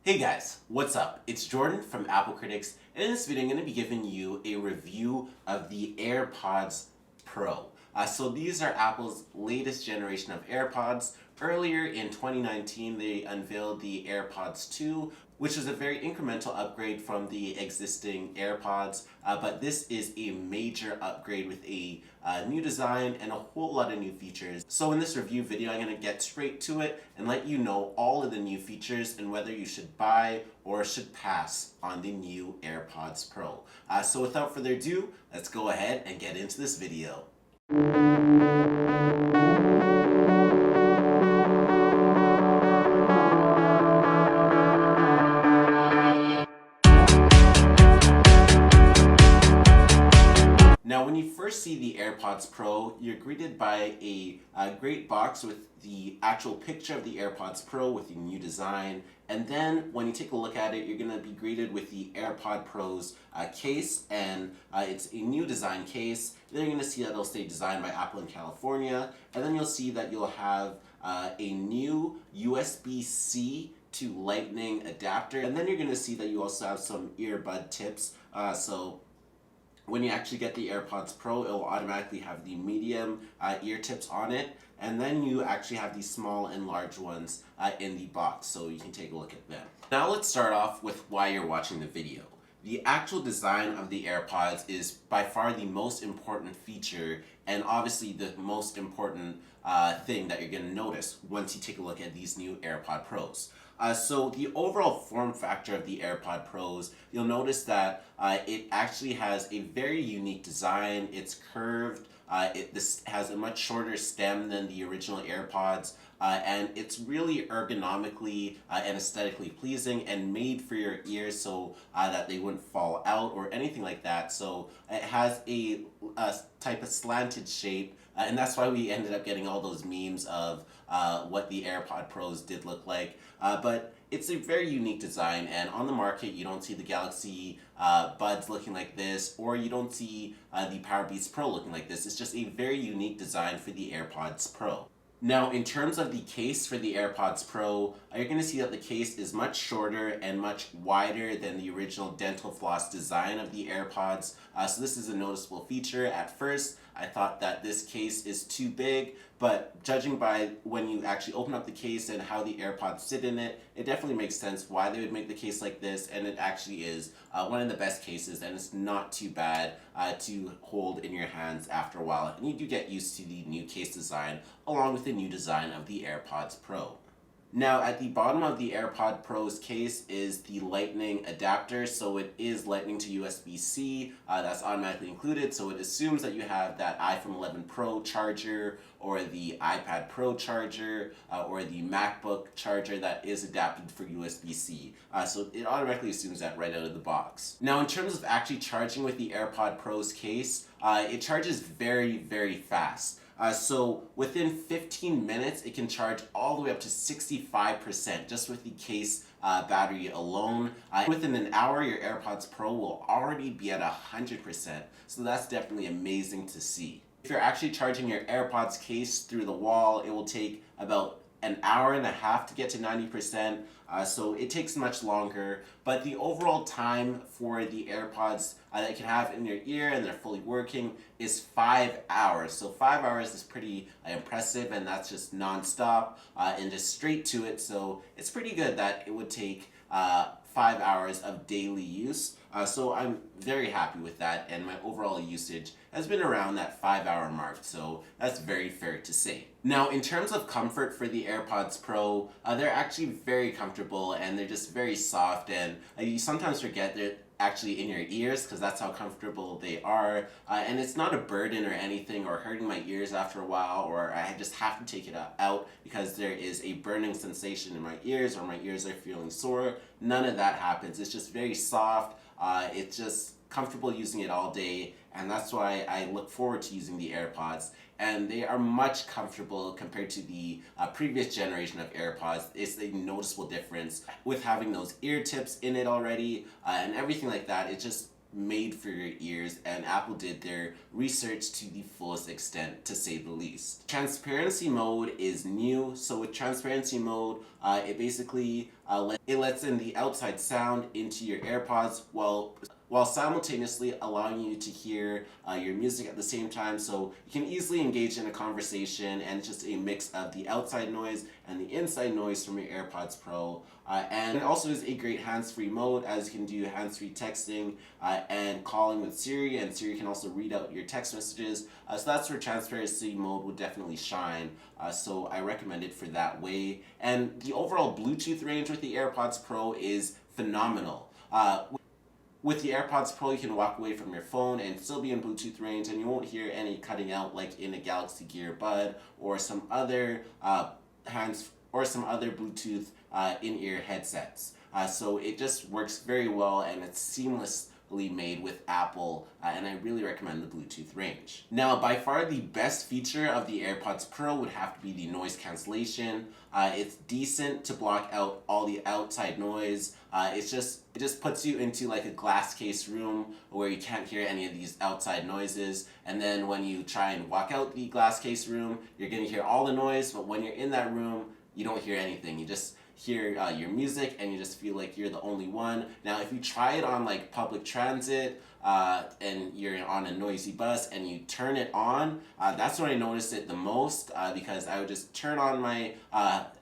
Hey guys, what's up? It's Jordan from AppleCritics, and in this video I'm going to be giving you a review of the AirPods Pro. So these are Apple's latest generation of AirPods. Earlier in 2019 they unveiled the AirPods 2, which is a very incremental upgrade from the existing AirPods, but this is a major upgrade with a new design and a whole lot of new features. So in this review video I'm going to get straight to it and let you know all of the new features and whether you should buy or should pass on the new AirPods Pro. So without further ado, let's go ahead and get into this video. Now, when you first see the AirPods Pro, you're greeted by a great box with the actual picture of the AirPods Pro with the new design. And then when you take a look at it, you're going to be greeted with the AirPod Pro's case, and it's a new design case. Then you're going to see that it'll say designed by Apple in California. And then you'll see that you'll have a new USB-C to Lightning adapter. And then you're going to see that you also have some earbud tips. So when you actually get the AirPods Pro, it will automatically have the medium ear tips on it, and then you actually have these small and large ones in the box, so you can take a look at them. Now let's start off with why you're watching the video. The actual design of the AirPods is by far the most important feature, and obviously the most important thing that you're going to notice once you take a look at these new AirPod Pros. So the overall form factor of the AirPod Pros, you'll notice that it actually has a very unique design. It's curved. This has a much shorter stem than the original AirPods, and it's really ergonomically and aesthetically pleasing and made for your ears so that they wouldn't fall out or anything like that. So it has a type of slanted shape, and that's why we ended up getting all those memes of what the AirPod Pros did look like. But it's a very unique design, and on the market you don't see the Galaxy Buds looking like this, or you don't see the Powerbeats Pro looking like this. It's just a very unique design for the AirPods Pro. Now, in terms of the case for the AirPods Pro, you're going to see that the case is much shorter and much wider than the original dental floss design of the AirPods. So this is a noticeable feature. At first, I thought that this case is too big, but judging by when you actually open up the case and how the AirPods sit in it, it definitely makes sense why they would make the case like this, and it actually is one of the best cases, and it's not too bad to hold in your hands after a while, and you do get used to the new case design along with the new design of the AirPods Pro. Now, at the bottom of the AirPod Pro's case is the Lightning adapter, so it is Lightning to USB-C. That's automatically included, so it assumes that you have that iPhone 11 Pro charger or the iPad Pro charger or the MacBook charger that is adapted for USB-C. So it automatically assumes that right out of the box. Now, in terms of actually charging with the AirPod Pro's case, it charges very, very fast. So within 15 minutes, it can charge all the way up to 65% just with the case battery alone. Within an hour, your AirPods Pro will already be at 100%. So that's definitely amazing to see. If you're actually charging your AirPods case through the wall, it will take about an hour and a half to get to 90%, so it takes much longer, but the overall time for the AirPods that you can have in your ear and they're fully working is 5 hours. So 5 hours is pretty impressive, and that's just non-stop and just straight to it, so it's pretty good that it would take 5 hours of daily use. So I'm very happy with that, and my overall usage has been around that 5-hour mark, so that's very fair to say. Now, in terms of comfort for the AirPods Pro, they're actually very comfortable, and they're just very soft, and you sometimes forget they're actually in your ears because that's how comfortable they are, and it's not a burden or anything or hurting my ears after a while, or I just have to take it out because there is a burning sensation in my ears or my ears are feeling sore. None of that happens. It's just very soft. It's just comfortable using it all day, and that's why I look forward to using the AirPods, and they are much comfortable compared to the previous generation of AirPods. It's a noticeable difference with having those ear tips in it already and everything like that. It just made for your ears, and Apple did their research to the fullest extent, to say the least. Transparency mode is new. So with transparency mode, it basically lets in the outside sound into your AirPods while simultaneously allowing you to hear your music at the same time. So you can easily engage in a conversation, and it's just a mix of the outside noise and the inside noise from your AirPods Pro. And it also is a great hands-free mode, as you can do hands-free texting and calling with Siri, and Siri can also read out your text messages. So that's where transparency mode would definitely shine. So I recommend it for that way. And the overall Bluetooth range with the AirPods Pro is phenomenal. With the AirPods Pro, you can walk away from your phone and still be in Bluetooth range, and you won't hear any cutting out like in a Galaxy Gear Bud or some other Bluetooth in-ear headsets. So it just works very well, and it's seamlessly made with Apple, and I really recommend the Bluetooth range. Now, by far the best feature of the AirPods Pro would have to be the noise cancellation. It's decent to block out all the outside noise. It just puts you into like a glass case room where you can't hear any of these outside noises, and then when you try and walk out the glass case room, you're gonna hear all the noise, but when you're in that room, you don't hear anything. You just hear your music, and you just feel like you're the only one. Now, if you try it on like public transit and you're on a noisy bus and you turn it on, that's when I noticed it the most, because I would just turn on my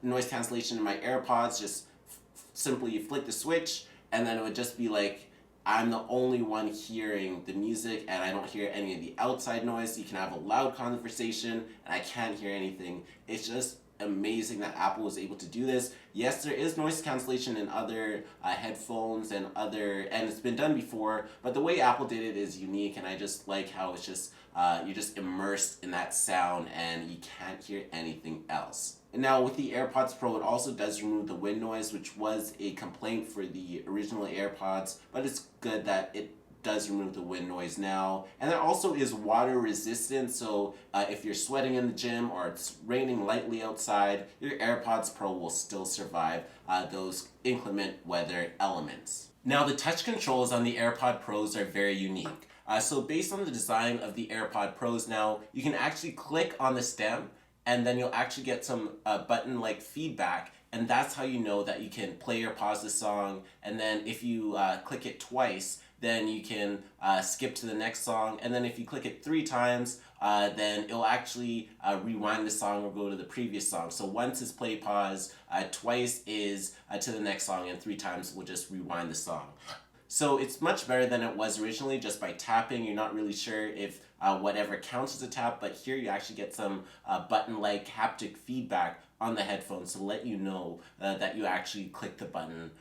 noise cancellation in my AirPods, just simply flick the switch, and then it would just be like I'm the only one hearing the music, and I don't hear any of the outside noise. You can have a loud conversation and I can't hear anything. It's just amazing that Apple was able to do this. Yes, there is noise cancellation in other headphones and it's been done before, but the way Apple did it is unique, and I just like how it's just you're just immersed in that sound and you can't hear anything else. And now with the AirPods Pro, it also does remove the wind noise, which was a complaint for the original AirPods, but it's good that it does remove the wind noise now. And it also is water resistant, so if you're sweating in the gym or it's raining lightly outside, your AirPods Pro will still survive those inclement weather elements. Now, the touch controls on the AirPod Pros are very unique. So based on the design of the AirPod Pros now, you can actually click on the stem, and then you'll actually get some button-like feedback, and that's how you know that you can play or pause the song. And then if you click it twice, then you can skip to the next song, and then if you click it 3 times, then it'll actually rewind the song or go to the previous song. So once is play pause, twice is to the next song, and 3 times will just rewind the song. So it's much better than it was originally. Just by tapping, you're not really sure if whatever counts as a tap, but here you actually get some button-like haptic feedback on the headphones to let you know that you actually click the button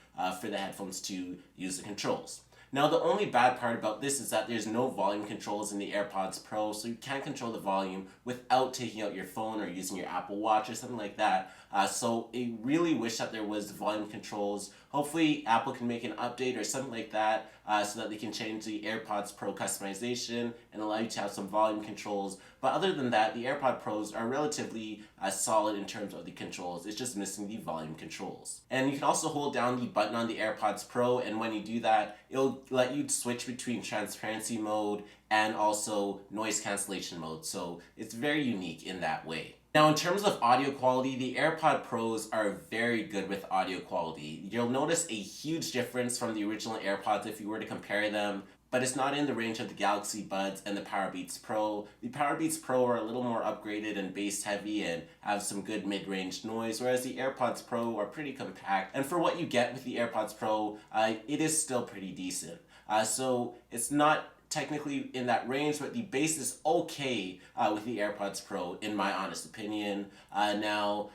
for the headphones to use the controls. Now, the only bad part about this is that there's no volume controls in the AirPods Pro, so you can't control the volume without taking out your phone or using your Apple Watch or something like that. So I really wish that there was volume controls. Hopefully Apple can make an update or something like that so that they can change the AirPods Pro customization and allow you to have some volume controls. But other than that, the AirPod Pros are relatively solid in terms of the controls. It's just missing the volume controls. And you can also hold down the button on the AirPods Pro, and when you do that, it'll let you switch between transparency mode and also noise cancellation mode. So it's very unique in that way. Now, in terms of audio quality, the AirPod Pros are very good with audio quality. You'll notice a huge difference from the original AirPods if you were to compare them, but it's not in the range of the Galaxy Buds and the Powerbeats Pro. The Powerbeats Pro are a little more upgraded and bass heavy and have some good mid-range noise, whereas the AirPods Pro are pretty compact. And for what you get with the AirPods Pro, it is still pretty decent. So it's not technically in that range, but the bass is okay with the AirPods Pro, in my honest opinion. Now,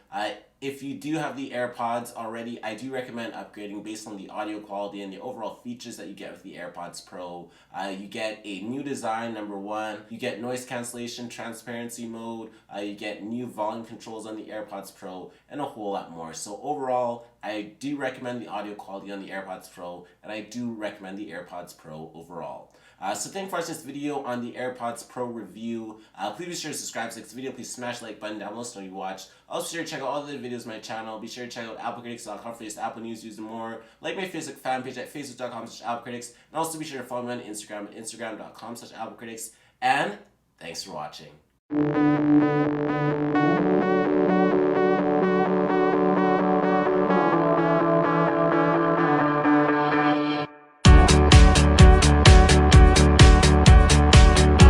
if you do have the AirPods already, I do recommend upgrading based on the audio quality and the overall features that you get with the AirPods Pro. You get a new design, number one. You get noise cancellation, transparency mode. You get new volume controls on the AirPods Pro, and a whole lot more. So overall, I do recommend the audio quality on the AirPods Pro, and I do recommend the AirPods Pro overall. So thanks for watching this video on the AirPods Pro review. Please be sure to subscribe to this video. Please smash the like button down below so you watch. Also, be sure to check out all the videos videos on my channel. Be sure to check out applecritics.com for latest Apple news, and more. Like my Facebook fan page at facebook.com/applecritics. And also be sure to follow me on Instagram at instagram.com/applecritics. And thanks for watching.